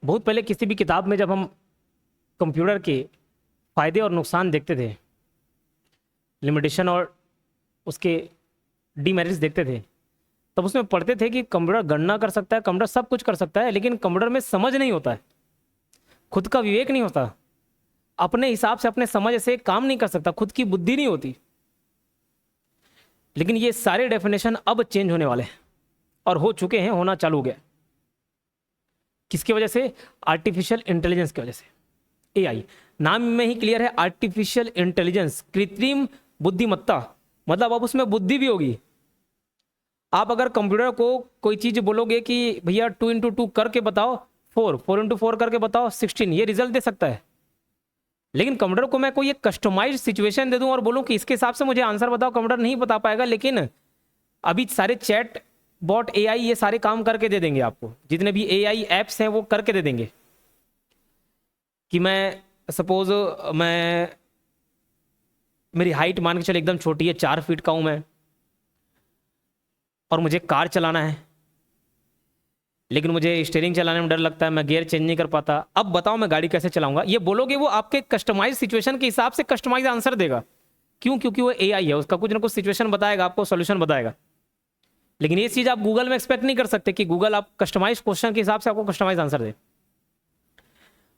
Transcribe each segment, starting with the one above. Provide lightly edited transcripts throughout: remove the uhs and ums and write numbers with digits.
बहुत पहले किसी भी किताब में जब हम कंप्यूटर के फ़ायदे और नुकसान देखते थे, लिमिटेशन और उसके डीमेरिट्स देखते थे, तब उसमें पढ़ते थे कि कंप्यूटर गणना कर सकता है, कंप्यूटर सब कुछ कर सकता है, लेकिन कंप्यूटर में समझ नहीं होता है, खुद का विवेक नहीं होता, अपने हिसाब से अपने समझ से काम नहीं कर सकता, खुद की बुद्धि नहीं होती। लेकिन ये सारे डेफिनेशन अब चेंज होने वाले हैं और हो चुके हैं, होना चालू हो गया। किसकी वजह से? आर्टिफिशियल इंटेलिजेंस की वजह से। एआई नाम में ही क्लियर है, आर्टिफिशियल इंटेलिजेंस, कृत्रिम बुद्धिमत्ता। मतलब अब उसमें बुद्धि भी होगी। आप अगर कंप्यूटर को कोई चीज बोलोगे कि भैया 2 × 2 करके बताओ, 4 × 4 करके बताओ 16, ये रिजल्ट दे सकता है। लेकिन कंप्यूटर को मैं कोई एक कस्टमाइज्ड सिचुएशन दे दूं और बोलूं कि इसके हिसाब से मुझे आंसर बताओ, कंप्यूटर नहीं बता पाएगा। लेकिन अभी सारे चैट बॉट एआई ये सारे काम करके दे देंगे आपको, जितने भी एआई एप्स हैं वो करके दे देंगे। कि मैं सपोज मेरी हाइट मान के चलो एकदम छोटी है, 4 फीट का हूं मैं, और मुझे कार चलाना है, लेकिन मुझे स्टीयरिंग चलाने में डर लगता है, मैं गियर चेंज नहीं कर पाता। अब बताओ मैं गाड़ी कैसे चलाऊंगा? ये बोलोगे, वो आपके कस्टमाइज सिचुएशन के हिसाब से कस्टमाइज आंसर देगा। क्यों? क्योंकि वो एआई है, उसका कुछ ना कुछ सिचुएशन बताएगा, आपको सॉल्यूशन बताएगा। लेकिन ये चीज आप गूगल में एक्सपेक्ट नहीं कर सकते कि गूगल आप कस्टमाइज क्वेश्चन के हिसाब से आपको कस्टमाइज आंसर दे।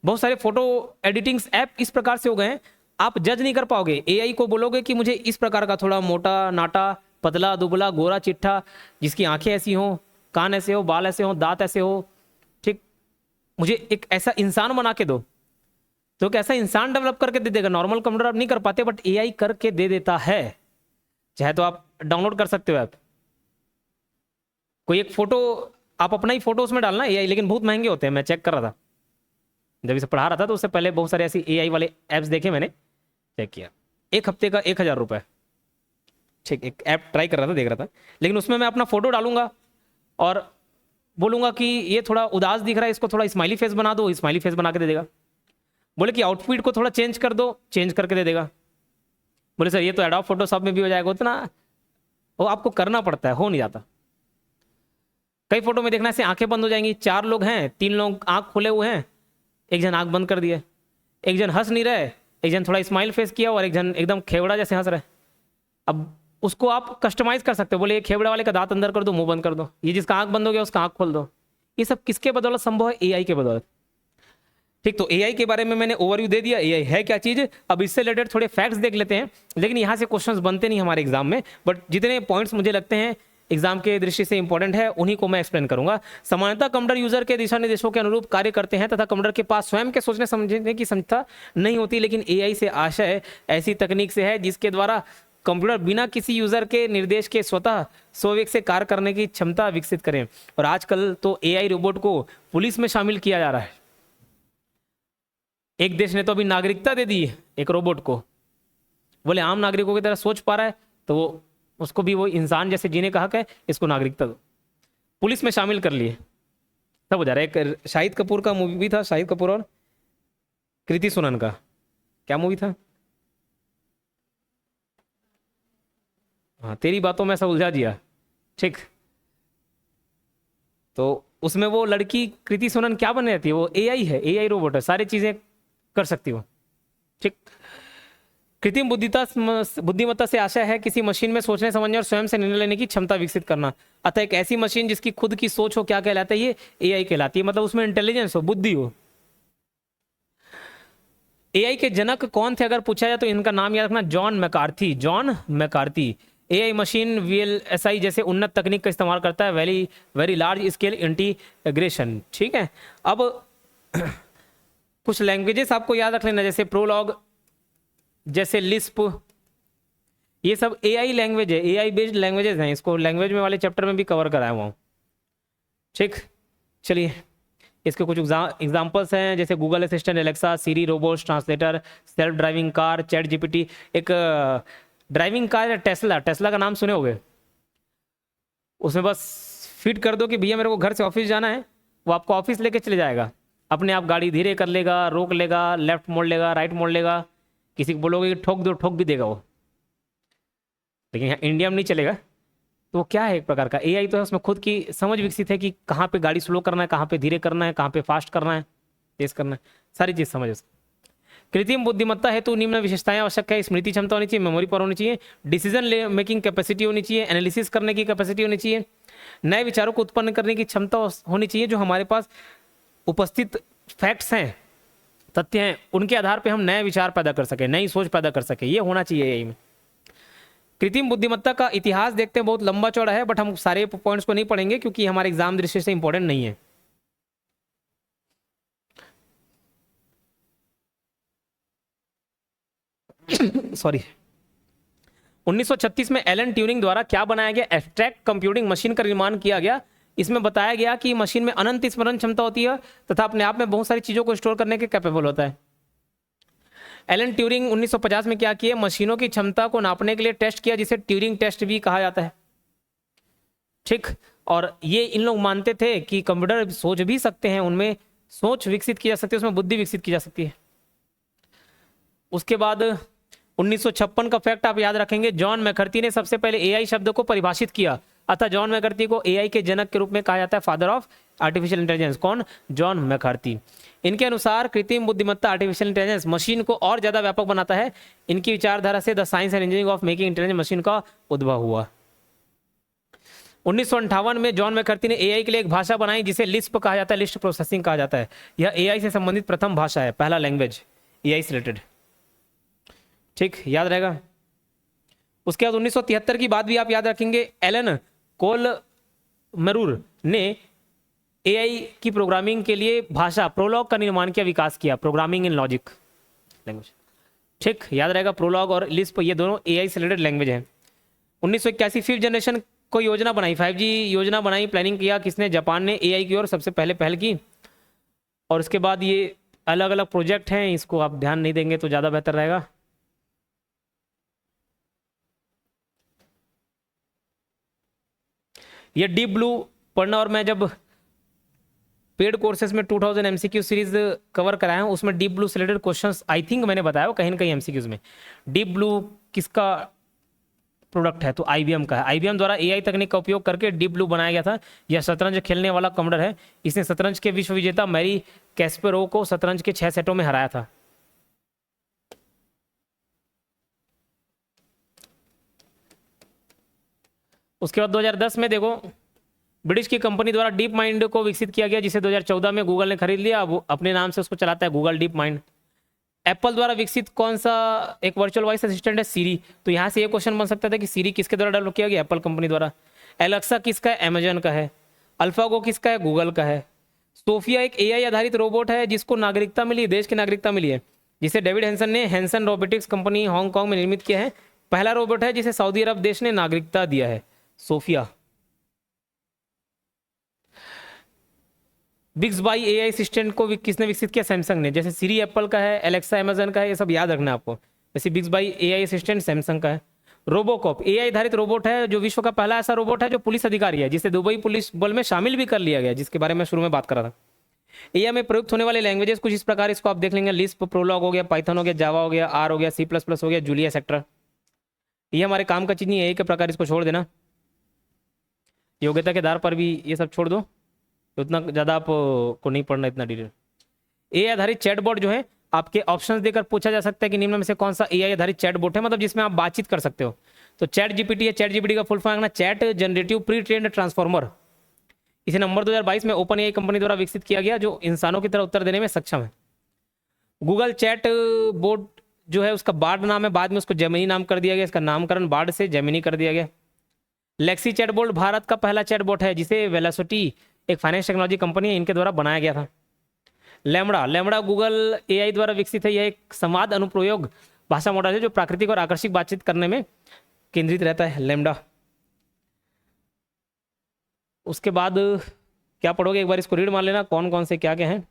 बहुत सारे फोटो एडिटिंग ऐप इस प्रकार से हो गए हैं, आप जज नहीं कर पाओगे। एआई को बोलोगे कि मुझे इस प्रकार का, थोड़ा मोटा नाटा, पतला दुबला, गोरा चिट्ठा, जिसकी आंखें ऐसी हों, कान ऐसे हो, बाल ऐसे हो, दांत ऐसे हो, ठीक, मुझे एक ऐसा इंसान बना के दो, तो कैसा इंसान डेवलप करके दे देगा। नॉर्मल कंप्यूटर आप नहीं कर पाते, बट एआई करके दे देता है। चाहे तो आप डाउनलोड कर सकते हो ऐप, कोई एक फोटो, आप अपना ही फोटो उसमें डालना एआई, लेकिन बहुत महंगे होते हैं। मैं चेक कर रहा था जब इसे पढ़ा रहा था, तो उससे पहले बहुत सारे ऐसी एआई वाले ऐप्स देखे, मैंने चेक किया। एक हफ्ते का 1000 रुपये, ठीक, एक ऐप ट्राई कर रहा था, देख रहा था। लेकिन उसमें मैं अपना फोटो डालूंगा और बोलूंगा कि ये थोड़ा उदास दिख रहा है, इसको थोड़ा स्माइली फेस बना दो, स्माइली फेस बना के दे देगा। बोले कि आउटफिट को थोड़ा चेंज कर दो, चेंज करके दे देगा। बोले सर ये तो एडोब फोटोशॉप में भी हो जाएगा। उतना वो आपको करना पड़ता है, हो नहीं जाता। कई फोटो में देखना, ऐसे आंखें बंद हो जाएंगी, 4 लोग हैं, 3 लोग आंख खोले हुए हैं, एक जन आंख बंद कर दिए, एक जन हंस नहीं रहे, एक जन थोड़ा स्माइल फेस किया, और एक जन एकदम खेवड़ा जैसे हंस रहे। अब उसको आप कस्टमाइज कर सकते हो, बोले ये खेवड़ा वाले का दांत अंदर कर दो, मुंह बंद कर दो, ये जिसका आंख बंद हो गया उसका आंख खोल दो। ये सब किसके बदौलत संभव है? एआई के बदौलत। ठीक, तो एआई के बारे में मैंने ओवरव्यू दे दिया, एआई है क्या चीज। अब इससे रिलेटेड थोड़े फैक्ट्स देख लेते हैं, लेकिन यहाँ से क्वेश्चंस बनते नहीं हमारे एग्जाम में, बट जितने पॉइंट्स मुझे लगते हैं एग्जाम के दृष्टि से इंपॉर्टेंट है, उन्हीं को मैं एक्सप्लेन करूंगा। सामान्यतः कंप्यूटर यूजर के दिशा निर्देशों के अनुरूप कार्य करते हैं तथा कंप्यूटर के पास स्वयं के सोचने समझने की क्षमता नहीं होती, लेकिन एआई से आशय ऐसी तकनीक से है जिसके द्वारा कंप्यूटर बिना किसी यूजर के निर्देश के स्वतः स्ववेग से कार्य करने की क्षमता विकसित करें। और आजकल तो एआई रोबोट को पुलिस में शामिल किया जा रहा है। एक देश ने तो अभी नागरिकता दे दी एक रोबोट को, बोले आम नागरिकों की तरह सोच पा रहा है, तो वो उसको भी वो इंसान जैसे जीने का हक है, इसको नागरिकता दो। पुलिस में शामिल कर लिए, तब हो जा रहा है। एक शाहिद कपूर का मूवी भी था, शाहिद कपूर और कृति सुनन का, क्या मूवी था? हाँ, तेरी बातों में ऐसा उलझा दिया, ठीक। तो उसमें वो लड़की कृति सुनन क्या बन रहती है? वो एआई है, एआई रोबोट है, सारी चीजें कर सकती हो, ठीक। कृत्रिम बुद्धिमत्ता से आशा है किसी मशीन में सोचने समझने और स्वयं से निर्णय लेने की क्षमता विकसित करना। अतः एक ऐसी मशीन जिसकी खुद की सोच हो, क्या कहलाता है? ये एआई कहलाती है। मतलब उसमें इंटेलिजेंस हो, बुद्धि हो। एआई के जनक कौन थे अगर पूछा जाए तो इनका नाम याद रखना, John McCarthy. John McCarthy AI machine VLSI जैसे उन्नत तकनीक का इस्तेमाल करता है, वेरी लार्ज स्केल इंटीग्रेशन, ठीक है। अब कुछ लैंग्वेजेस आपको याद रख लेना, जैसे प्रोलॉग, जैसे लिस्प, ये सब एआई लैंग्वेज है, एआई बेस्ड लैंग्वेजेस हैं। इसको लैंग्वेज में वाले चैप्टर में भी कवर कराया हुआ हूँ, ठीक। चलिए, इसके कुछ एग्जांपल्स हैं, जैसे Google Assistant, Alexa, Siri, robots, translator, self driving car, chat GPT. एक ड्राइविंग कार है टेस्ला, टेस्ला का नाम सुने होंगे। उसमें बस फिट कर दो कि भैया मेरे को घर से ऑफिस जाना है, वो आपको ऑफिस लेके चले जाएगा, अपने आप गाड़ी धीरे कर लेगा, रोक लेगा, लेफ्ट मोड़ लेगा, राइट मोड़ लेगा। किसी को बोलोगे कि ठोक दो, ठोक भी देगा वो। लेकिन यहाँ इंडिया में नहीं चलेगा, तो वो क्या है, एक प्रकार का एआई तो है, उसमें खुद की समझ विकसित है कि कहाँ पे गाड़ी स्लो करना है, कहाँ पे धीरे करना है, कहाँ पे फास्ट करना है, तेज करना है, सारी चीज समझ उसको। कृत्रिम बुद्धिमत्ता हेतु निम्न विशेषताएं आवश्यक है। स्मृति क्षमता होनी चाहिए, मेमोरी पावर होनी चाहिए, डिसीजन मेकिंग कैपेसिटी होनी चाहिए, एनालिसिस करने की कैपेसिटी होनी चाहिए, नए विचारों को उत्पन्न करने की क्षमता होनी चाहिए। जो हमारे पास उपस्थित फैक्ट्स हैं, तथ्य हैं, उनके आधार पे हम नए विचार पैदा कर सके, नई सोच पैदा कर सके, ये होना चाहिए एआई में। कृत्रिम बुद्धिमत्ता का इतिहास देखते हैं, बहुत लंबा चौड़ा है, बट हम सारे पॉइंट्स को नहीं पढ़ेंगे क्योंकि हमारे एग्जाम दृष्टि से इंपॉर्टेंट नहीं है। सॉरी। 1936 में एलन ट्यूरिंग द्वारा क्या बनाया गया, एब्स्ट्रैक्ट कंप्यूटिंग मशीन का निर्माण किया गया। इसमें बताया गया कि मशीन में अनंत स्मरण क्षमता होती है तथा अपने आप में बहुत सारी चीजों को स्टोर करने के कैपेबल होता है। एलन ट्यूरिंग 1950 में क्या किया, मशीनों की क्षमता को नापने के लिए टेस्ट किया, जिसे ट्यूरिंग टेस्ट भी कहा जाता है। ठीक, और ये इन लोग मानते थे कि कंप्यूटर सोच भी सकते हैं, उनमें सोच विकसित की जा सकती है, उसमें बुद्धि विकसित की जा सकती है। उसके बाद 1956 का फैक्ट आप याद रखेंगे, जॉन मैकर्थी ने सबसे पहले एआई शब्द को परिभाषित किया। अतः जॉन मैकर्थी को एआई के जनक के रूप में कहा जाता है, फादर ऑफ आर्टिफिशियल इंटेलिजेंस। कौन? जॉन मैकर्थी। इनके अनुसार कृत्रिम बुद्धिमत्ता आर्टिफिशियल इंटेलिजेंस मशीन को और ज्यादा व्यापक बनाता है। इनकी विचारधारा से the science and engineering of making intelligent machine का उद्भव हुआ। 1958 में जॉन मैकर्थी ने एआई के लिए एक भाषा बनाई जिसे लिस्प कहा जाता है, लिस्ट प्रोसेसिंग कहा जाता है। यह एआई से संबंधित प्रथम भाषा है, पहला लैंग्वेज एआई से रिलेटेड। ठीक, याद रहेगा। उसके बाद 1973 की बात भी आप याद रखेंगे, एलन कोल मरूर ने एआई की प्रोग्रामिंग के लिए भाषा प्रोलॉग का निर्माण किया, विकास किया, प्रोग्रामिंग इन लॉजिक लैंग्वेज। ठीक, याद रहेगा, प्रोलॉग और लिस्प ये दोनों एआई से रिलेटेड लैंग्वेज हैं। 1981 फिफ्थ जनरेशन को योजना बनाई, 5G योजना बनाई, प्लानिंग किया किसने? जापान ने एआई की ओर सबसे पहले पहल की। और उसके बाद ये अलग अलग प्रोजेक्ट हैं, इसको आप ध्यान नहीं देंगे तो ज़्यादा बेहतर रहेगा। ये डीप ब्लू पढ़ना, और मैं जब पेड कोर्सेज में 2000 एमसीक्यू सीरीज कवर कराया हूँ, उसमें डीप ब्लू से रिलेटेड क्वेश्चंस आई थिंक मैंने बताया हो कहीं ना कहीं एमसीक्यूज में। डीप ब्लू किसका प्रोडक्ट है? तो आईबीएम का है। आईबीएम द्वारा एआई तकनीक का उपयोग करके डीप ब्लू बनाया गया था। यह शतरंज खेलने वाला कंप्यूटर है। इसने शतरंज के विश्व विजेता मैरी कैस्पेरोव को शतरंज के 6 सेटों में हराया था। उसके बाद 2010 में देखो, ब्रिटिश की कंपनी द्वारा डीप माइंड को विकसित किया गया, जिसे 2014 में गूगल ने खरीद लिया। अब अपने नाम से उसको चलाता है, गूगल डीप माइंड। एप्पल द्वारा विकसित कौन सा एक वर्चुअल वॉइस असिस्टेंट है? सीरी। तो यहाँ से ये क्वेश्चन बन सकता था कि सीरी किसके द्वारा डेवलप किया गया? एप्पल कंपनी द्वारा। एलेक्सा किसका है? अमेजन का है। अल्फागो किसका है? गूगल का है। सोफिया एक एआई आधारित रोबोट है जिसको नागरिकता मिली, देश की नागरिकता मिली है, जिसे डेविड हैंसन ने हैंसन रोबोटिक्स कंपनी हांगकांग में निर्मित किया है। पहला रोबोट है जिसे सऊदी अरब देश ने नागरिकता दिया है, सोफिया। बिग्स बाई एआई असिस्टेंट को किसने विकसित किया? सैमसंग ने। जैसे सीरी एप्पल का है, एलेक्सा अमेजन का है, ये सब याद रखना है आपको। वैसे बिग्स बाई एआई असिस्टेंट सैमसंग का है। रोबोकॉप एआई आधारित रोबोट है जो विश्व का पहला ऐसा रोबोट है जो पुलिस अधिकारी है, जिसे दुबई पुलिस बल में शामिल भी कर लिया गया, जिसके बारे में शुरू में बात कर रहा था। एआई में प्रयुक्त होने वाले लैंग्वेजेस कुछ इस प्रकार, इसको आप देख लेंगे। लिस्प, प्रोलॉग हो गया, पाइथन हो गया, जावा हो गया, आर हो गया, C++ हो गया, जूलिया सेक्टर। ये हमारे काम का चीज नहीं है, एआई के प्रकार, इसको छोड़ देना। योग्यता के आधार पर भी ये सब छोड़ दो, उतना ज़्यादा आप को नहीं पढ़ना इतना डिटेल। एआई आधारित चैटबॉट जो है, आपके ऑप्शंस देकर पूछा जा सकता है कि निम्न में से कौन सा एआई आधारित चैटबॉट है, मतलब जिसमें आप बातचीत कर सकते हो। तो चैट जीपीटी है। चैट जीपीटी का फुल फॉर्म है chat generative pre trained transformer. इसे नवंबर 2022 में ओपन एआई कंपनी द्वारा विकसित किया गया, जो इंसानों की तरह उत्तर देने में सक्षम है। गूगल चैट बोट जो है उसका बार्ड नाम है, बाद में उसको जेमिनी नाम कर दिया गया, इसका नामकरण बार्ड से जेमिनी कर दिया गया। लेक्सी चैटबॉट भारत का पहला चैटबॉट है, जिसे वेलोसिटी एक फाइनेंस टेक्नोलॉजी कंपनी है, इनके द्वारा बनाया गया था। लैम्बडा, लैम्बडा गूगल एआई द्वारा विकसित है। यह एक संवाद अनुप्रयोग भाषा मॉडल है जो प्राकृतिक और आकर्षक बातचीत करने में केंद्रित रहता है, लैम्बडा। उसके बाद क्या पढ़ोगे, एक बार इसको रीड मार लेना, कौन कौन से क्या क्या है।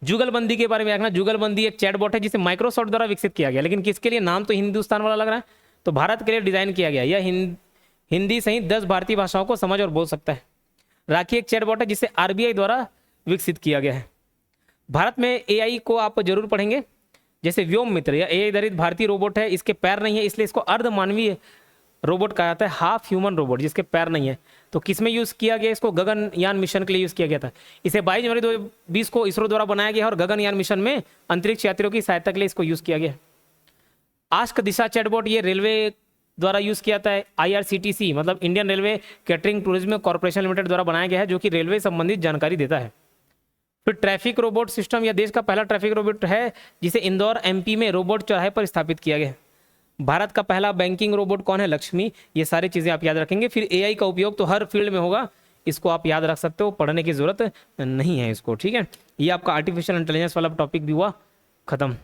जुगलबंदी के बारे में देखना। जुगलबंदी एक चैटबॉट है जिसे माइक्रोसॉफ्ट द्वारा विकसित किया गया, लेकिन किसके लिए? नाम तो हिंदुस्तान वाला लग रहा है, तो भारत के लिए डिजाइन किया गया। यह हिंदी सहित 10 भारतीय भाषाओं को समझ और बोल सकता है। राखी एक चैटबॉट है जिसे आरबीआई द्वारा विकसित किया गया है। भारत में एआई को आप जरूर पढ़ेंगे, जैसे व्योम मित्र या एआई आधारित भारतीय रोबोट है। इसके पैर नहीं है, इसलिए इसको अर्ध मानवीय रोबोट कहा जाता है हाफ ह्यूमन रोबोट जिसके पैर नहीं है। तो किस में यूज़ किया गया इसको? गगनयान मिशन के लिए यूज़ किया गया था। इसे 22 जनवरी 2020 को इसरो द्वारा बनाया गया और गगनयान मिशन में अंतरिक्ष यात्रियों की सहायता के लिए इसको यूज़ किया गया। आस्क दिशा चैटबॉट ये रेलवे द्वारा यूज़ किया जाता है। IRCTC मतलब Indian railway catering tourism corporation limited द्वारा बनाया गया है, जो कि रेलवे संबंधित जानकारी देता है। फिर ट्रैफिक रोबोट सिस्टम, यह देश का पहला ट्रैफिक रोबोट है जिसे इंदौर MP में रोबोट चौराहे पर स्थापित किया गया। भारत का पहला बैंकिंग रोबोट कौन है? लक्ष्मी। ये सारी चीज़ें आप याद रखेंगे। फिर AI का उपयोग तो हर फील्ड में होगा, इसको आप याद रख सकते हो, पढ़ने की जरूरत नहीं है इसको, ठीक है। ये आपका आर्टिफिशियल इंटेलिजेंस वाला टॉपिक भी हुआ खत्म।